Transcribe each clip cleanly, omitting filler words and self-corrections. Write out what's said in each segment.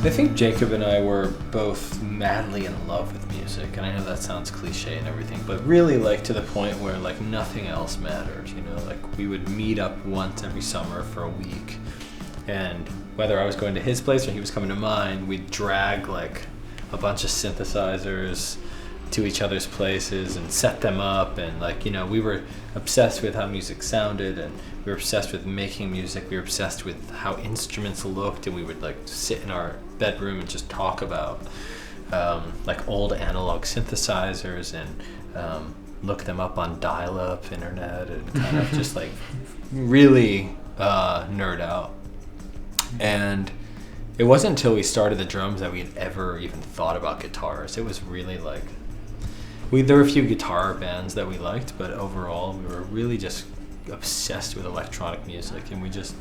I think Jacob and I were both madly in love with music, and I know that sounds cliche and everything, but really like to the point where like nothing else mattered, you know, like we would meet up once every summer for a week, and whether I was going to his place or he was coming to mine, we'd drag like a bunch of synthesizers to each other's places and set them up, and like, you know, we were obsessed with how music sounded, and we were obsessed with making music, we were obsessed with how instruments looked, and we would like sit in our bedroom and just talk about like old analog synthesizers and look them up on dial-up internet and kind of just like really nerd out. And it wasn't until we started the drums that we had ever even thought about guitars. It was really like there were a few guitar bands that we liked, but overall we were really just obsessed with electronic music, and we just,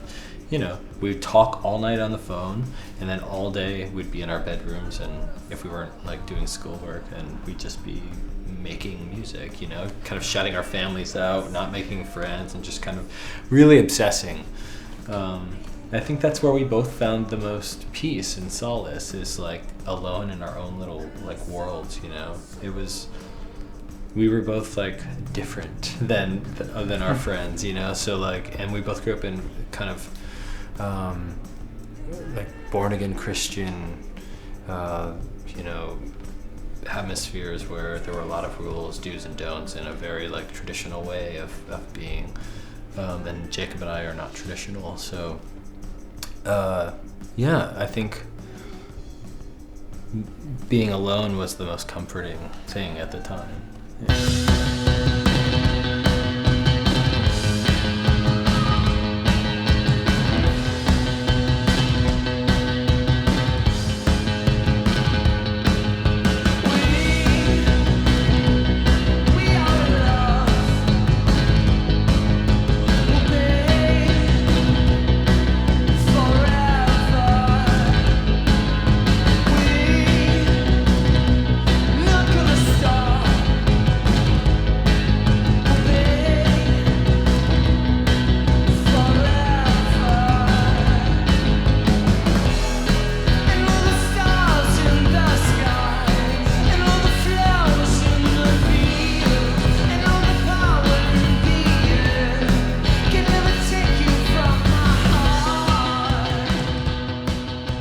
you know, we would talk all night on the phone, and then all day we'd be in our bedrooms, and if we weren't like doing schoolwork, and we'd just be making music, you know, kind of shutting our families out, not making friends, and just kind of really obsessing. I think that's where we both found the most peace and solace, is like alone in our own little like worlds, you know. We were both like different than our friends, you know. So like, and we both grew up in kind of like born again Christian, you know, hemispheres where there were a lot of rules, do's and don'ts, in a very like traditional way of being. And Jacob and I are not traditional, so yeah, I think being alone was the most comforting thing at the time. Yeah.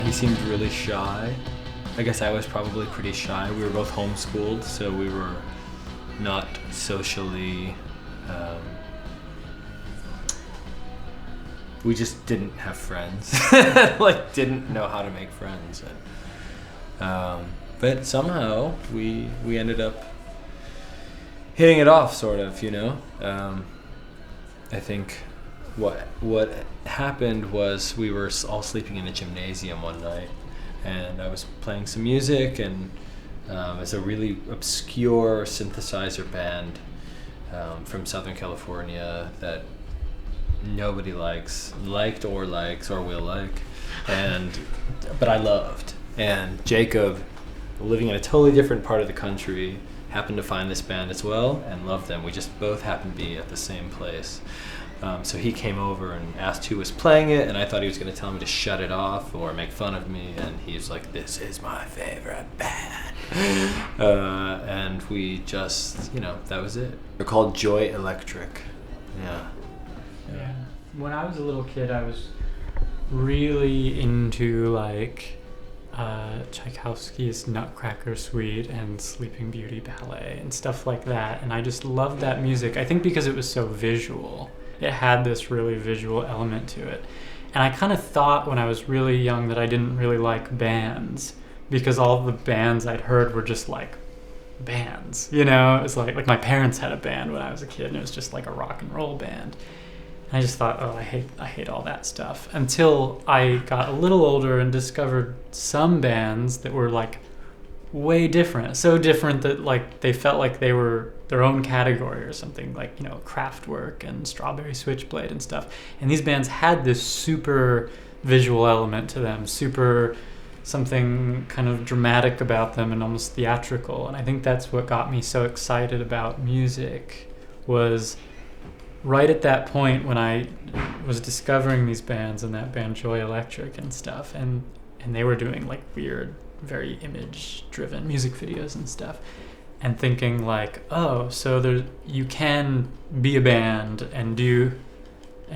Seemed really shy. I guess I was probably pretty shy. We were both homeschooled, so we were not socially, we just didn't have friends. Like, didn't know how to make friends. And, but somehow we ended up hitting it off, sort of, you know. I think what happened was we were all sleeping in a gymnasium one night, and I was playing some music, and it's a really obscure synthesizer band from Southern California that nobody liked or will like, but I loved. And Jacob, living in a totally different part of the country, happened to find this band as well and loved them. We just both happened to be at the same place. So he came over and asked who was playing it, and I thought he was going to tell me to shut it off or make fun of me, and he was like, "This is my favorite band." And we just, you know, that was it. They're called Joy Electric. Yeah. When I was a little kid, I was really into like Tchaikovsky's Nutcracker Suite and Sleeping Beauty Ballet and stuff like that, and I just loved that music. I think because it was so visual. It had this really visual element to it. And I kind of thought when I was really young that I didn't really like bands, because all the bands I'd heard were just like bands, you know? It was like my parents had a band when I was a kid, and it was just like a rock and roll band. And I just thought, oh, I hate all that stuff. Until I got a little older and discovered some bands that were like way different. So different that like they felt like they were their own category or something, like, you know, Kraftwerk and Strawberry Switchblade and stuff. And these bands had this super visual element to them, super something kind of dramatic about them and almost theatrical. And I think that's what got me so excited about music, was right at that point when I was discovering these bands and that band Joy Electric and stuff. And and they were doing like weird, very image-driven music videos and stuff, and thinking like, oh, so you can be a band and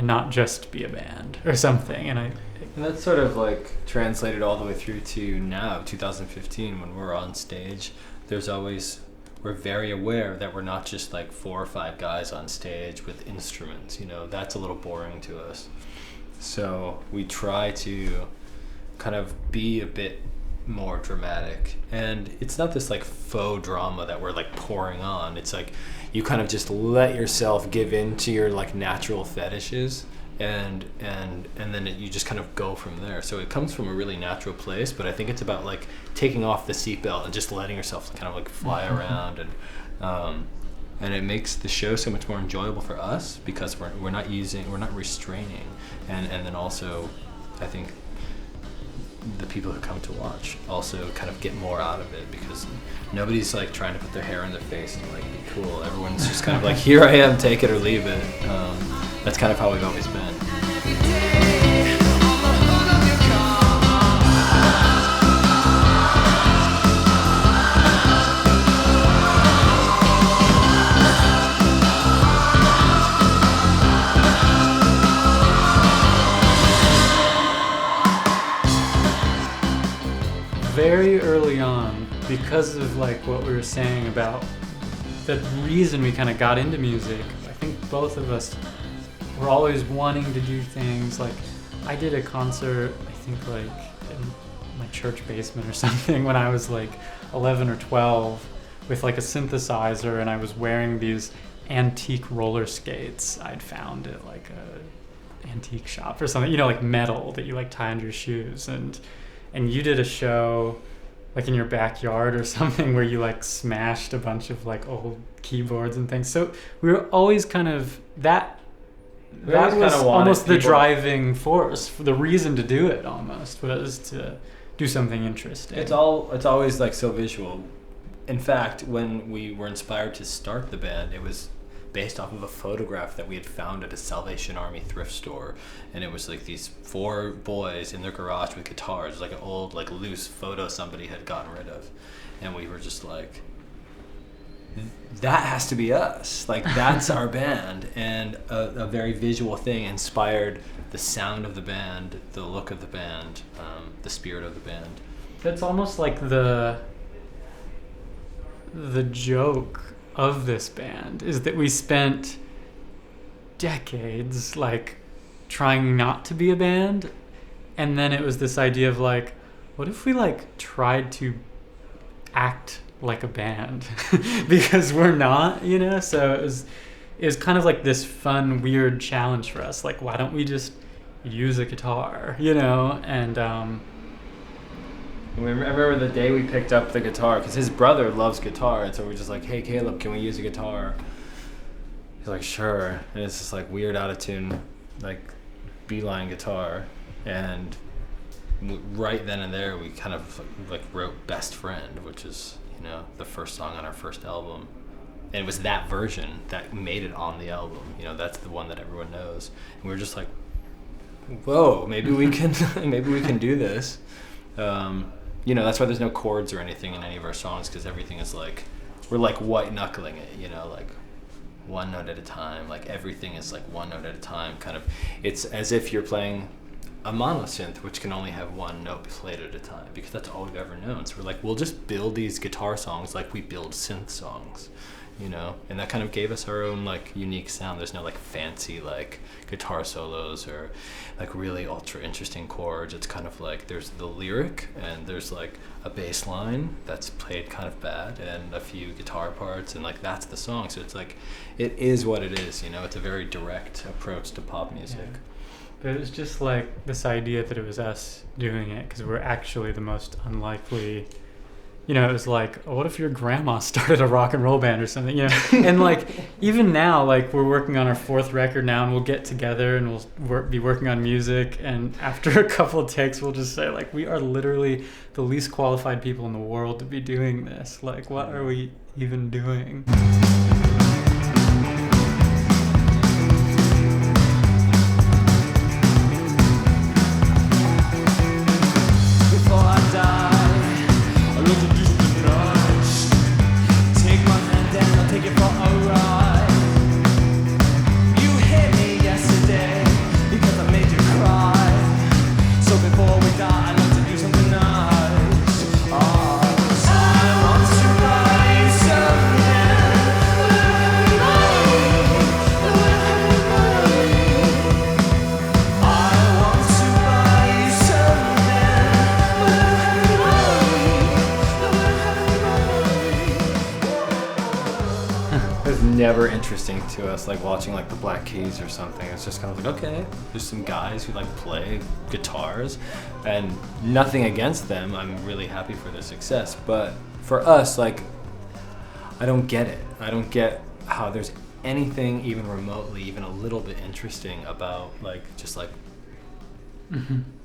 not just be a band or something. And that's sort of like translated all the way through to now, 2015, when we're on stage. We're very aware that we're not just like 4 or 5 guys on stage with instruments, that's a little boring to us. So we try to kind of be a bit more dramatic, and it's not this like faux drama that we're like pouring on. It's like you kind of just let yourself give in to your like natural fetishes, and then you just kind of go from there. So it comes from a really natural place, but I think it's about like taking off the seatbelt and just letting yourself kind of like fly around, and it makes the show so much more enjoyable for us because we're not restraining, and then also I think the people who come to watch also kind of get more out of it, because nobody's like trying to put their hair in their face and like be cool. Everyone's just kind of like, here I am, take it or leave it. That's kind of how we've always been. Very early on, because of like what we were saying about the reason we kind of got into music, I think both of us were always wanting to do things. Like I did a concert, I think like in my church basement or something when I was like 11 or 12 with like a synthesizer, and I was wearing these antique roller skates I'd found at like a antique shop or something, like metal that you like tie under your shoes, and you did a show like in your backyard or something where you like smashed a bunch of like old keyboards and things. So we were always kind of that was almost the driving force, for the reason to do it almost was to do something interesting. It's always like so visual. In fact, when we were inspired to start the band, it was based off of a photograph that we had found at a Salvation Army thrift store, and it was like these 4 boys in their garage with guitars, like an old like loose photo somebody had gotten rid of, and we were just like, that has to be us, like that's our band. And a very visual thing inspired the sound of the band, the look of the band, the spirit of the band. That's almost like the joke of this band is that we spent decades like trying not to be a band, and then it was this idea of like, what if we like tried to act like a band because we're not, so it was kind of like this fun weird challenge for us, like why don't we just use a guitar, and I remember the day we picked up the guitar, because his brother loves guitar, and so we're just like, hey Caleb, can we use a guitar? He's like, sure. And it's just like weird out-of-tune, like beeline guitar, and right then and there we kind of like wrote Best Friend, which is the first song on our first album, and it was that version that made it on the album. That's the one that everyone knows, and we were just like, whoa, maybe we can do this. That's why there's no chords or anything in any of our songs, because everything is like, we're like white knuckling it, like one note at a time. Like everything is like one note at a time, kind of. It's as if you're playing a monosynth, which can only have one note played at a time, because that's all we've ever known. So we're like, we'll just build these guitar songs like we build synth songs, and that kind of gave us our own like unique sound. There's no like fancy like guitar solos or like really ultra interesting chords. It's kind of like there's the lyric, and there's like a bass line that's played kind of bad, and a few guitar parts, and like that's the song. So it's like, it is what it is, it's a very direct approach to pop music. Yeah. But it was just like this idea that it was us doing it because we're actually the most unlikely. It was like, oh, what if your grandma started a rock and roll band or something, And like, even now, like we're working on our 4th record now, and we'll get together and we'll be working on music. And after a couple of takes, we'll just say like, we are literally the least qualified people in the world to be doing this. Like, what are we even doing? never interesting to us, like watching like the Black Keys or something. It's just kind of like, okay, there's some guys who like play guitars, and nothing against them. I'm really happy for their success, but for us, like, I don't get it. I don't get how there's anything even remotely, even a little bit interesting about like just like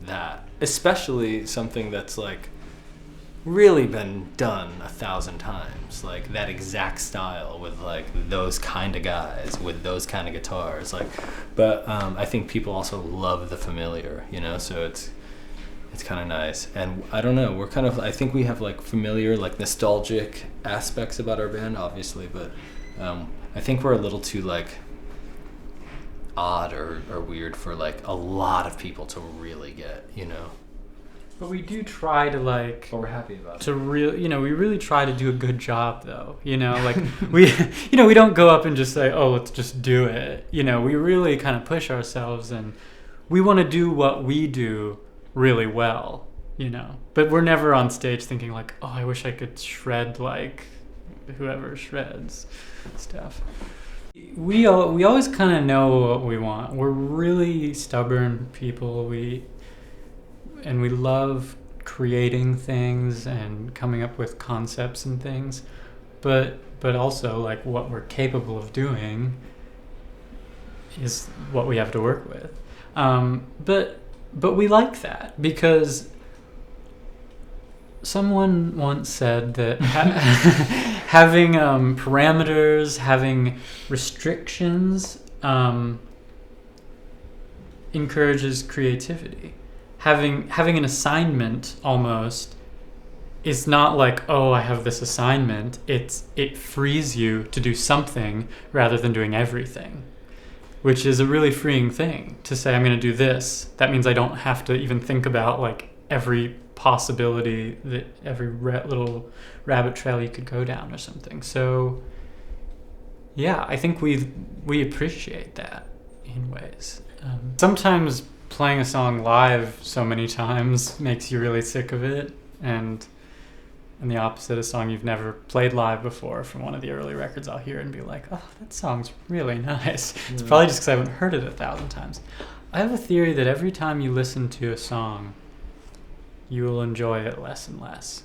that, especially something that's like really been done 1,000 times, like that exact style with like those kind of guys with those kind of guitars, like. But I think people also love the familiar, you know, so it's kind of nice. And I don't know, we're kind of, I think we have like familiar, like nostalgic aspects about our band, obviously, but I think we're a little too like odd or weird for like a lot of people to really get, you know. But we do try to like. But we're happy about it. To really, you know, we really try to do a good job, though. You know, like we, you know, we don't go up and just say, "Oh, let's just do it." You know, we really kind of push ourselves, and we want to do what we do really well. You know, but we're never on stage thinking like, "Oh, I wish I could shred like whoever shreds stuff." We always kind of know what we want. We're really stubborn people. And we love creating things and coming up with concepts and things, but also like what we're capable of doing is what we have to work with. But we like that because someone once said that having parameters, having restrictions encourages creativity. Having an assignment almost is not like, oh, I have this assignment. It frees you to do something rather than doing everything, which is a really freeing thing to say, I'm going to do this. That means I don't have to even think about like every possibility, that every little rabbit trail you could go down or something. So yeah, I think we appreciate that in ways. Sometimes playing a song live so many times makes you really sick of it, and the opposite, a song you've never played live before from one of the early records, I'll hear it and be like, oh, that song's really nice. It's probably just because I haven't heard it 1,000 times. I have a theory that every time you listen to a song, you will enjoy it less and less.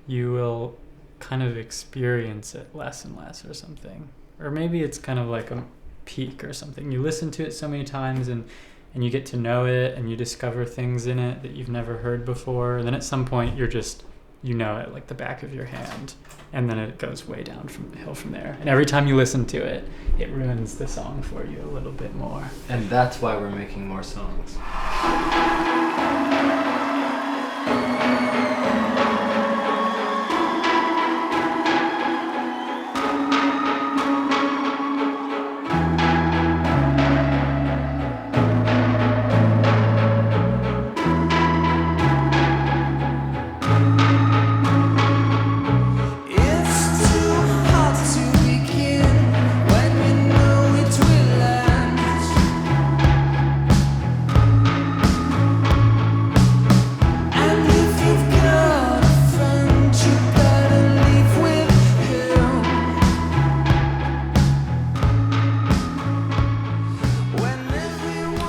You will kind of experience it less and less or something. Or maybe it's kind of like a peak or something. You listen to it so many times and you get to know it, and you discover things in it that you've never heard before. And then at some point you know it like the back of your hand, and then it goes way down from the hill from there. And every time you listen to it, it ruins the song for you a little bit more. And that's why we're making more songs.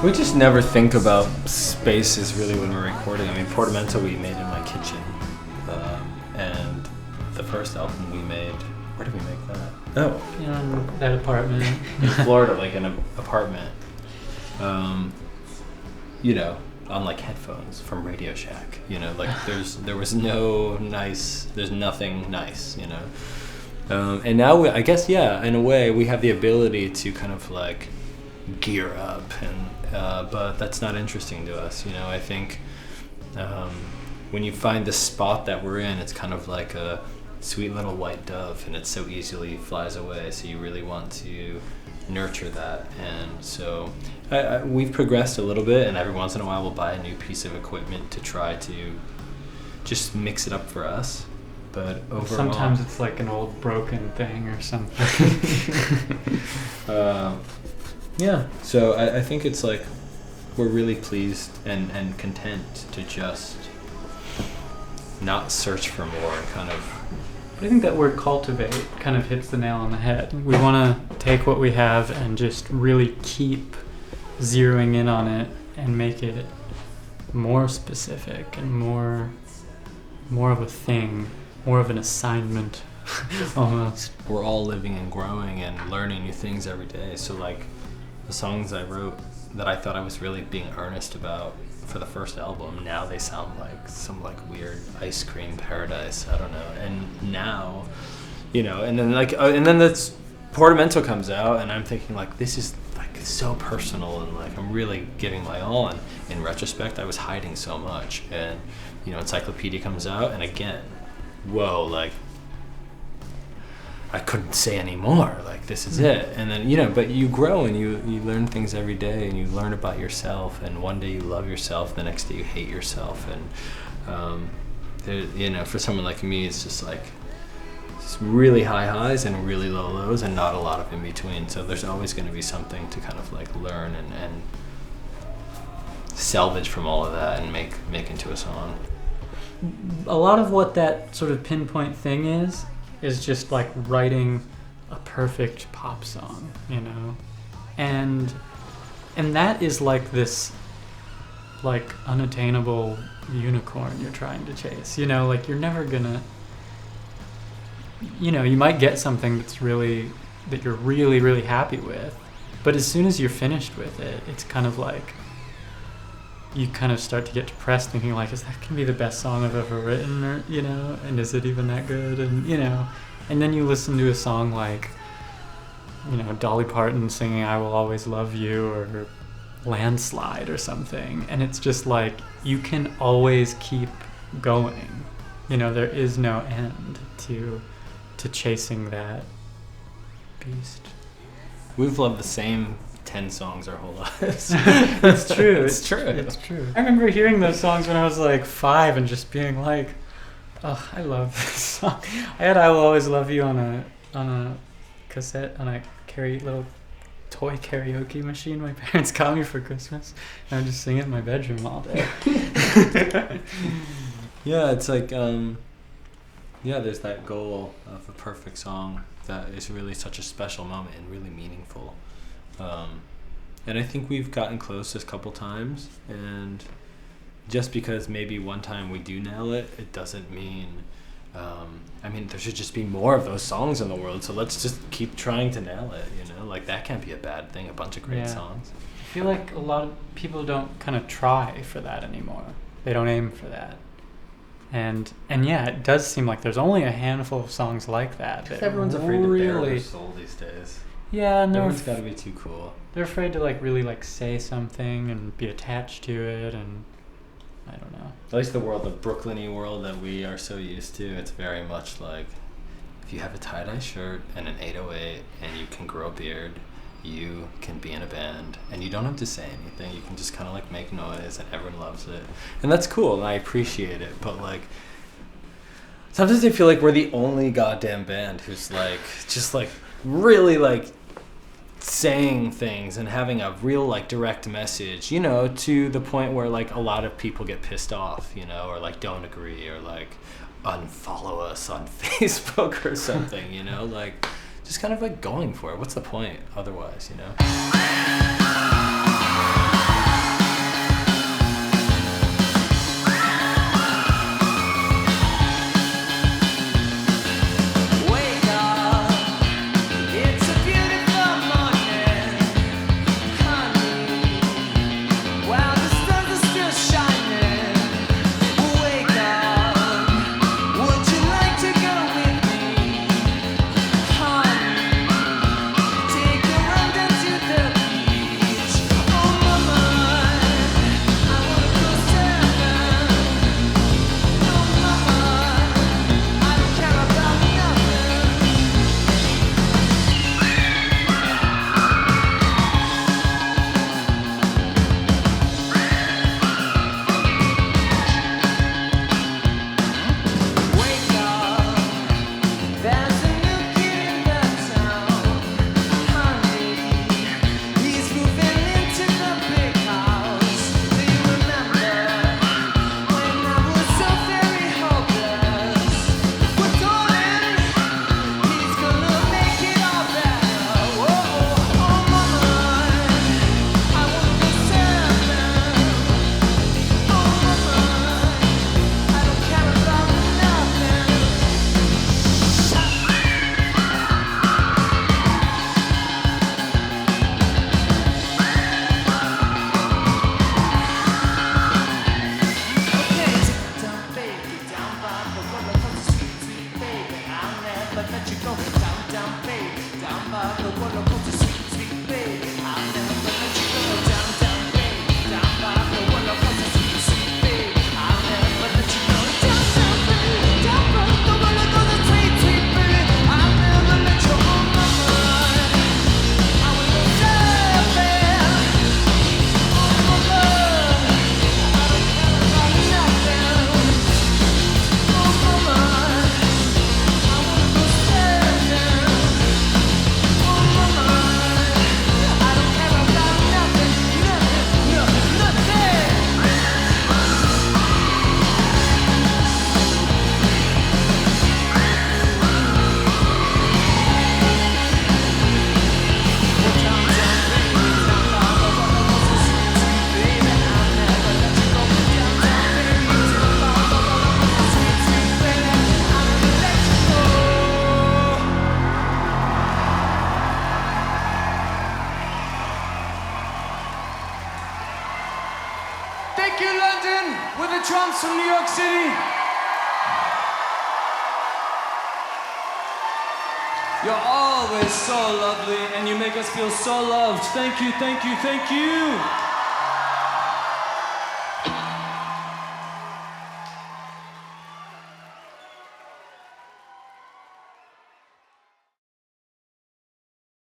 We just never think about spaces really when we're recording. I mean, Portamento we made in my kitchen, and the first album we made, where did we make that? Oh, in that apartment in Florida, like in an apartment. You know, on like headphones from Radio Shack. You know, like there's nothing nice. You know, and now I guess in a way we have the ability to kind of like gear up and. But that's not interesting to us, you know. I think when you find the spot that we're in, it's kind of like a sweet little white dove, and it so easily flies away. So you really want to nurture that, and so we've progressed a little bit. And every once in a while, we'll buy a new piece of equipment to try to just mix it up for us. But overall, sometimes it's like an old broken thing or something. Yeah, so I think it's like we're really pleased and content to just not search for more and kind of But I think that word cultivate kind of hits the nail on the head. We want to take what we have and just really keep zeroing in on it and make it more specific and more of a thing, more of an assignment almost. We're all living and growing and learning new things every day. So like the songs I wrote that I thought I was really being earnest about for the first album, now they sound like some like weird ice cream paradise. I don't know. And now, you know, and then this Portamento comes out, and I'm thinking like, this is like so personal, and like I'm really giving my all. And in retrospect, I was hiding so much. And you know, Encyclopedia comes out, and again, whoa, like I couldn't say any more. Like, this is it. And then, you know, but you grow and you learn things every day, and you learn about yourself. And one day you love yourself, the next day you hate yourself. And, you know, for someone like me, it's just like it's really high highs and really low lows and not a lot of in between. So there's always going to be something to kind of like learn and salvage from all of that and make into a song. A lot of what that sort of pinpoint thing is just like writing a perfect pop song, you know, and that is like this like unattainable unicorn you're trying to chase, you know, like you're never gonna, you know, you might get something that you're really, really happy with, but as soon as you're finished with it, it's kind of like you kind of start to get depressed thinking like, is that gonna be the best song I've ever written, or, you know, and is it even that good? And, you know, and then you listen to a song like, you know, Dolly Parton singing I Will Always Love You, or Landslide or something, and it's just like, you can always keep going, you know, there is no end to chasing that beast. We've loved the same 10 songs our whole lives. It's true. It's true. It's true. I remember hearing those songs when I was like 5 and just being like, oh, I love this song. I had I Will Always Love You on a cassette, on a little toy karaoke machine my parents got me for Christmas, and I would just sing it in my bedroom all day. Yeah, it's like, there's that goal of a perfect song that is really such a special moment and really meaningful. And I think we've gotten close this couple times, and just because maybe one time we do nail it, it doesn't mean, I mean, there should just be more of those songs in the world, so let's just keep trying to nail it, you know? Like, that can't be a bad thing, a bunch of great songs. I feel like a lot of people don't kind of try for that anymore. They don't aim for that. And yeah, it does seem like there's only a handful of songs like that. Everyone's afraid to bare their soul these days. Yeah, and everyone's got to be too cool. They're afraid to like really like say something and be attached to it, and I don't know. At least the Brooklyn-y world that we are so used to, it's very much like, if you have a tie-dye shirt and an 808 and you can grow a beard, you can be in a band, and you don't have to say anything. You can just kind of like make noise, and everyone loves it, and that's cool, and I appreciate it. But like, sometimes I feel like we're the only goddamn band who's like just like really like saying things and having a real like direct message, you know, to the point where like a lot of people get pissed off, you know, or like don't agree, or like unfollow us on Facebook or something, you know, like just kind of like going for it. What's the point otherwise, you know? let you go. Down, down, baby, down by the roller coaster, sweet, sweet baby. I'll never let you go. Down, down, baby, down by the roller coaster, sweet, sweet baby. I'll never let you go. Down, down, baby, down by the roller coaster, sweet, sweet baby. I'll never let you go. I will go surfing. Oh, mama, I don't care about nothing. Oh, mama, I wanna go surfing. Oh, mama, I don't care about nothing, nothing, nothing. Thank you, London, with the drums from New York City. You're always so lovely, and you make us feel so loved. Thank you, thank you, thank you.